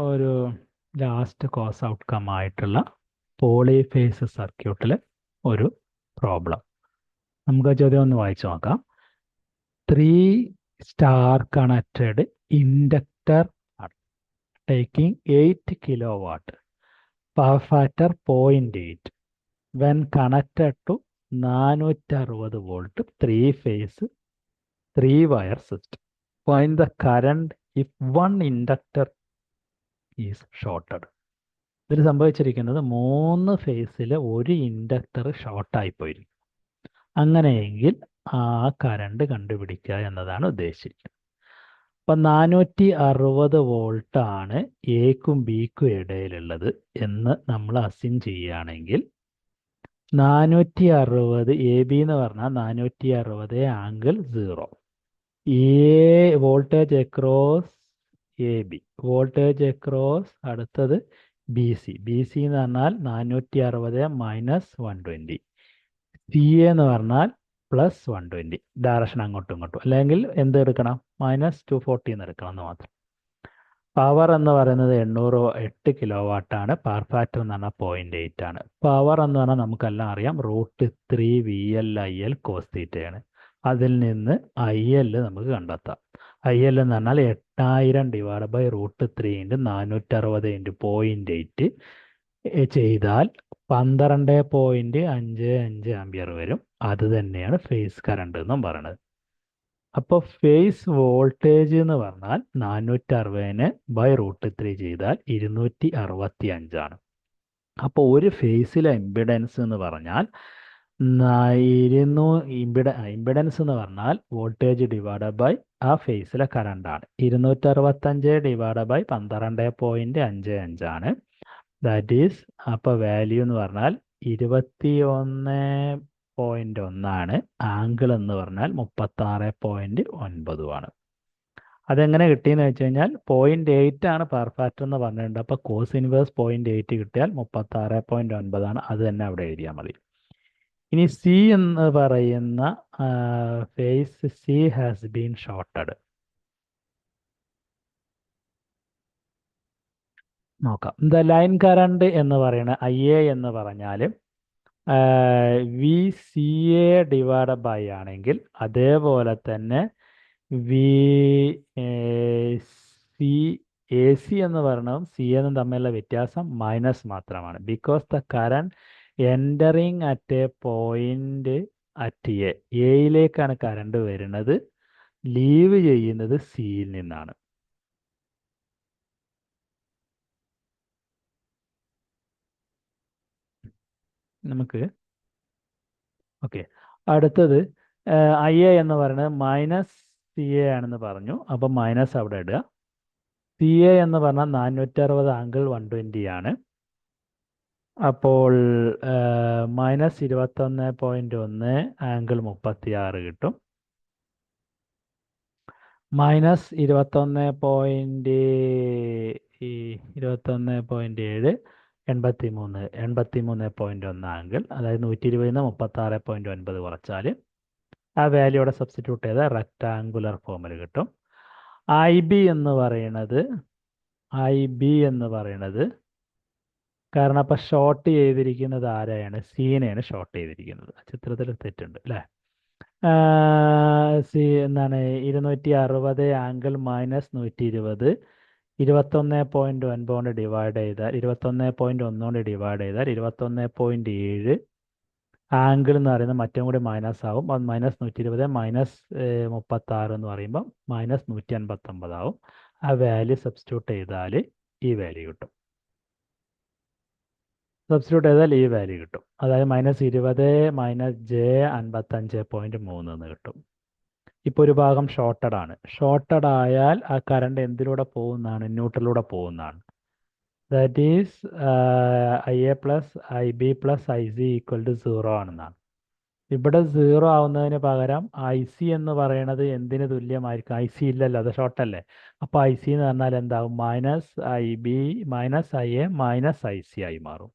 ഒരു last cos outcome ആയിട്ടുള്ള polyphase സർക്യൂട്ടിൽ ഒരു പ്രോബ്ലം. നമുക്ക് ആ ചോദ്യം ഒന്ന് വായിച്ചു നോക്കാം. 3 star connected inductor taking 8 kilowatt, power factor 0.8 when connected to 460 volt 3-phase 3-wire system. Find the current if one inductor is shorted. ഇതിൽ സംഭവിച്ചിരിക്കുന്നത് 3 ഫേസിൽ ഒരു ഇൻഡക്ടർ ഷോർട്ടായിപ്പോയിരിക്കും. അങ്ങനെയെങ്കിൽ ആ കറണ്ട് കണ്ടുപിടിക്കുക എന്നതാണ് ഉദ്ദേശിച്ചിരിക്കുന്നത്. അപ്പം 460 വോൾട്ടാണ് എക്കും ബിക്കും ഇടയിലുള്ളത് എന്ന് നമ്മൾ അസ്യൂം ചെയ്യുകയാണെങ്കിൽ 460 എ ബി എന്ന് പറഞ്ഞാൽ 460 angle 0. Voltage across A B, voltage across അടുത്തത് ബി സി. ബി സി എന്ന് പറഞ്ഞാൽ 460 മൈനസ് 120. സി എന്ന് പറഞ്ഞാൽ പ്ലസ് 120. ഡയറക്ഷൻ അങ്ങോട്ടും ഇങ്ങോട്ടും, അല്ലെങ്കിൽ എന്ത് എടുക്കണം? -240 എന്ന് എടുക്കണം എന്ന് മാത്രം. പവർ എന്ന് പറയുന്നത് 808 കിലോ വാട്ടാണ്. പവർ ഫാക്ടർ എന്ന് പറഞ്ഞാൽ 0.8 ആണ്. പവർ എന്ന് പറഞ്ഞാൽ നമുക്കെല്ലാം അറിയാം √3 VL/IL cos തീറ്റയാണ്. അതിൽ നിന്ന് IL നമുക്ക് കണ്ടെത്താം. IL എന്ന് പറഞ്ഞാൽ 8000 ഡിവൈഡ് ബൈ √3 × 460 × 0.8 ചെയ്താൽ 12.55 ആംപിയർ വരും. അത് തന്നെയാണ് ഫേസ് കറണ്ട് എന്നും പറയുന്നത്. അപ്പോൾ ഫേസ് വോൾട്ടേജ് എന്ന് പറഞ്ഞാൽ 460 ബൈ √3 ചെയ്താൽ 265 ആണ്. അപ്പോൾ ഒരു ഫേസിലെ ഇമ്പിഡൻസ് എന്ന് പറഞ്ഞാൽ ഇമ്പിഡൻസ് എന്ന് പറഞ്ഞാൽ വോൾട്ടേജ് ഡിവൈഡ് ബൈ ആ ഫേസിലെ കറണ്ടാണ്. 265 ഡിവൈഡ് ബൈ 12.55 ആണ്. ദാറ്റ് ഈസ്, അപ്പോൾ വാല്യൂ എന്ന് പറഞ്ഞാൽ 21.1 ആണ്. ആംഗിൾ എന്ന് പറഞ്ഞാൽ 36.9 ആണ്. അതെങ്ങനെ കിട്ടിയെന്ന് വെച്ച് കഴിഞ്ഞാൽ 0.8 ആണ് പവർ ഫാക്ടർ എന്ന് പറഞ്ഞിട്ടുണ്ട്. അപ്പോൾ കോസ് ഇൻവേഴ്സ് 0.8 കിട്ടിയാൽ 36.9 ആണ്. അത് തന്നെ അവിടെ എഴുതിയാൽ മതി. ഇനി സി എന്ന് പറയുന്ന phase C has been shorted. നോക്കാം. ദ ലൈൻ കറണ്ട് എന്ന് പറയുന്നത് IA എന്ന് പറഞ്ഞാൽ VCA ഡിവൈഡ് ബൈ ആണെങ്കിൽ അതേപോലെ തന്നെ AC എന്ന് പറയുന്നതും സി എന്നും തമ്മിലുള്ള വ്യത്യാസം മൈനസ് മാത്രമാണ്. Because the current entering at a point at എയിലേക്കാണ് കറണ്ട് വരുന്നത്, ലീവ് ചെയ്യുന്നത് സിയിൽ നിന്നാണ്. നമുക്ക് ഓക്കെ, അടുത്തത് IA എന്ന് പറയുന്നത് -CA ആണെന്ന് പറഞ്ഞു. അപ്പം മൈനസ് അവിടെ ഇടുക. CA എന്ന് പറഞ്ഞാൽ 460 ആംഗിൾ 120 ആണ്. അപ്പോൾ -21.1 ആംഗിൾ 36 കിട്ടും. -21.7 83.1 ആംഗിൾ, അതായത് 120 36.9 കുറച്ചാൽ ആ വാല്യൂ അവിടെ സബ്സ്റ്റിറ്റ്യൂട്ട് ചെയ്താൽ റെക്ടാങ്കുലർ ഫോമിൽ കിട്ടും. IB എന്ന് പറയുന്നത് കാരണം അപ്പം ഷോർട്ട് ചെയ്തിരിക്കുന്നത് ആരെയാണ്? സീനെയാണ് ഷോർട്ട് ചെയ്തിരിക്കുന്നത്. ചിത്രത്തിൽ തെറ്റുണ്ട് അല്ലേ? സി എന്താണ് 260 ആംഗിൾ -120 21.9 കൊണ്ട് ഡിവൈഡ് ചെയ്താൽ 21.1 കൊണ്ട് ഡിവൈഡ് ചെയ്താൽ 21.7 ആംഗിൾ എന്ന് പറയുന്നത് മറ്റും കൂടി മൈനസ് ആവും. അത് -120 -36 എന്ന് പറയുമ്പോൾ -189 ആവും. ആ വാല്യൂ സബ്സ്റ്റിറ്റ്യൂട്ട് ചെയ്താൽ ഈ വാല്യൂ കിട്ടും. അതായത് -20 - j 55.3 എന്ന് കിട്ടും. ഇപ്പോൾ ഒരു ഭാഗം ഷോർട്ടഡ് ആണ്. ഷോർട്ടഡ് ആയാൽ ആ കറണ്ട് എന്തിലൂടെ പോകുന്നതാണ്? ന്യൂട്രലിലൂടെ പോകുന്നതാണ്. That is IA + IB + IC = 0 ആണെന്നാണ്. ഇവിടെ 0 ആവുന്നതിന് പകരം IC എന്ന് പറയുന്നത് എന്തിന് തുല്യമായിരിക്കും? IC ഇല്ലല്ലോ, അത് ഷോർട്ടല്ലേ. അപ്പോൾ IC എന്ന് പറഞ്ഞാൽ എന്താവും? -IB - IA - IC ആയി മാറും.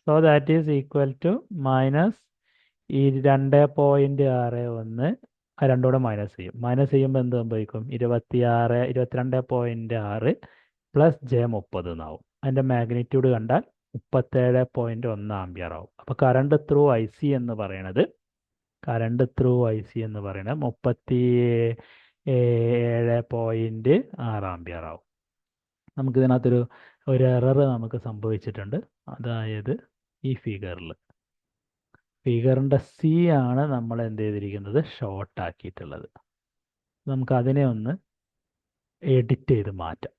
So that is equal to -2.61 രണ്ടുകൂടെ മൈനസ് ചെയ്യും. മൈനസ് ചെയ്യുമ്പോൾ എന്ത് സംഭവിക്കും? 22.6 പ്ലസ് ജെ 30 എന്നാവും. അതിൻ്റെ മാഗ്നിറ്റ്യൂഡ് കണ്ടാൽ 37.1 ആംപിയർ ആവും. അപ്പോൾ കറണ്ട് ത്രൂ ഐ സി എന്ന് പറയണത് 37.6 ആംപിയർ ആവും. നമുക്കിതിനകത്തൊരു എറർ നമുക്ക് സംഭവിച്ചിട്ടുണ്ട്. അതായത് ഈ ഫിഗറിൻ്റെ സി ആണ് നമ്മൾ എന്ത് ചെയ്തിരിക്കുന്നത്, ഷോർട്ട് ആക്കിയിട്ടുള്ളത്. നമുക്ക് അതിനെ ഒന്ന് എഡിറ്റ് ചെയ്ത് മാറ്റാം.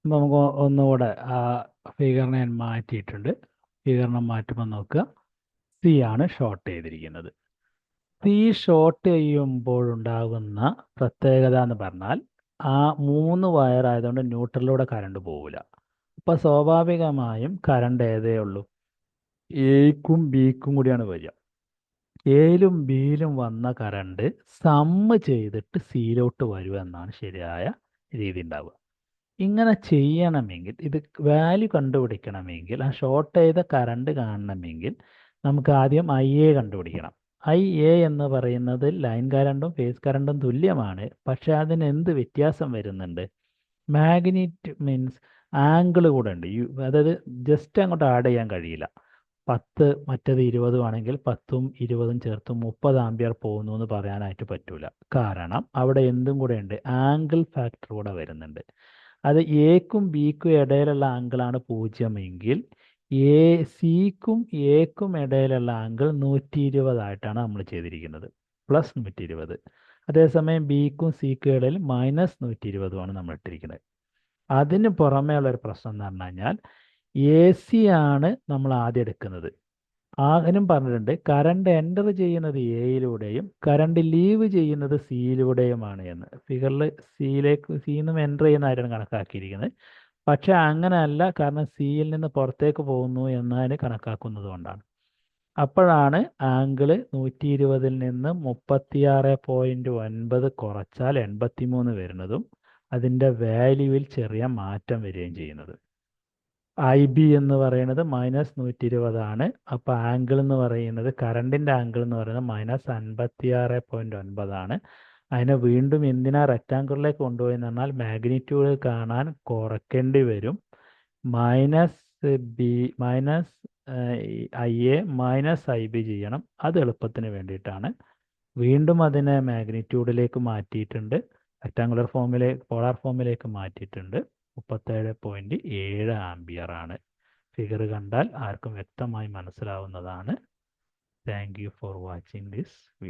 നമുക്ക് ഒന്നുകൂടെ ആ ഫിഗറിനെ ഞാൻ മാറ്റിയിട്ടുണ്ട്. ഫിഗറിനെ മാറ്റുമ്പോൾ നോക്കുക, സി ആണ് ഷോർട്ട് ചെയ്തിരിക്കുന്നത്. സി ഷോർട്ട് ചെയ്യുമ്പോഴുണ്ടാകുന്ന പ്രത്യേകത എന്ന് പറഞ്ഞാൽ ആ 3 വയർ ആയതുകൊണ്ട് ന്യൂട്രലിലൂടെ കറണ്ട് പോവില്ല. അപ്പോൾ സ്വാഭാവികമായും കറണ്ട് ഏതേ ഉള്ളൂ, എക്കും ബിക്കും കൂടിയാണ് വരിക. എയിലും ബിയിലും വന്ന കറണ്ട് സമ്മ് ചെയ്തിട്ട് സിയിലോട്ട് വരും എന്നാണ് ശരിയായ രീതി ഉണ്ടാവുക. ഇങ്ങനെ ചെയ്യണമെങ്കിൽ, ഇത് വാല്യൂ കണ്ടുപിടിക്കണമെങ്കിൽ, ആ ഷോർട്ട് ചെയ്ത കറണ്ട് കാണണമെങ്കിൽ നമുക്ക് ആദ്യം ഐ എ കണ്ടുപിടിക്കണം. ഐ എ എന്ന് പറയുന്നത് ലൈൻ കറണ്ടും ഫേസ് കറണ്ടും തുല്യമാണ്. പക്ഷെ അതിന് എന്ത് വ്യത്യാസം വരുന്നുണ്ട്, മാഗ്നിറ്റ് മീൻസ് ആംഗിൾ കൂടെ ഉണ്ട്. അതായത് ജസ്റ്റ് അങ്ങോട്ട് ആഡ് ചെയ്യാൻ കഴിയില്ല. 10 മറ്റേത് 20 ആണെങ്കിൽ 10ഉം 20ഉം ചേർത്ത് 30 ആംപിയർ പോകുന്നു എന്ന് പറയാനായിട്ട് പറ്റൂല. കാരണം അവിടെ എന്തും കൂടെ ഉണ്ട്, ആംഗിൾ ഫാക്ടർ കൂടെ വരുന്നുണ്ട്. അത് എക്കും ബിക്കും ഇടയിലുള്ള ആംഗിളാണ് 0 എങ്കിൽ സിക്കും എക്കും ഇടയിലുള്ള ആംഗിൾ 120 ആയിട്ടാണ് നമ്മൾ ചെയ്തിരിക്കുന്നത്, പ്ലസ് 120. അതേസമയം ബിക്കും സിക്കും ഇടയിൽ മൈനസ് 120 നമ്മൾ ഇട്ടിരിക്കുന്നത്. അതിന് പുറമേ ഉള്ള ഒരു പ്രശ്നം എന്ന് പറഞ്ഞു കഴിഞ്ഞാൽ എ സി ആണ് നമ്മൾ ആദ്യം എടുക്കുന്നത്. അതിനും പറഞ്ഞിട്ടുണ്ട് കറണ്ട് എൻ്റർ ചെയ്യുന്നത് എയിലൂടെയും കറണ്ട് ലീവ് ചെയ്യുന്നത് സിയിലൂടെയുമാണ് എന്ന്. ഫിഗറിൽ സിന്നും എൻ്റർ ചെയ്യുന്നതായിട്ടാണ് കണക്കാക്കിയിരിക്കുന്നത്. പക്ഷെ അങ്ങനെയല്ല, കാരണം സിയിൽ നിന്ന് പുറത്തേക്ക് പോകുന്നു എന്നതിന് കണക്കാക്കുന്നത് കൊണ്ടാണ്. അപ്പോഴാണ് ആംഗിള് 120 നിന്ന് 36.9 കുറച്ചാൽ 83 വരുന്നതും അതിൻ്റെ വാല്യൂവിൽ ചെറിയ മാറ്റം വരികയും ചെയ്യുന്നത്. ഐ ബി എന്ന് പറയുന്നത് മൈനസ് 120 ആണ്. അപ്പോൾ ആംഗിൾ എന്ന് പറയുന്നത്, കറണ്ടിൻ്റെ ആംഗിൾ എന്ന് പറയുന്നത് -56.9 ആണ്. അതിനെ വീണ്ടും എന്തിനാ റെക്റ്റാങ്കിളിലേക്ക് കൊണ്ടുപോയെന്ന് പറഞ്ഞാൽ മാഗ്നിറ്റ്യൂഡ് കാണാൻ കുറയ്ക്കേണ്ടി വരും. Minus I A minus I B ചെയ്യണം. അത് എളുപ്പത്തിന് വേണ്ടിയിട്ടാണ്. വീണ്ടും അതിനെ മാഗ്നിറ്റ്യൂഡിലേക്ക് മാറ്റിയിട്ടുണ്ട്, റെക്റ്റാങ്കുലർ പോളാർ ഫോമിലേക്ക് മാറ്റിയിട്ടുണ്ട്. 37.7 ആംപിയർ ആണ്. ഫിഗർ കണ്ടാൽ ആർക്കും വ്യക്തമായി മനസ്സിലാവുന്നതാണ്. Thank you for watching this video.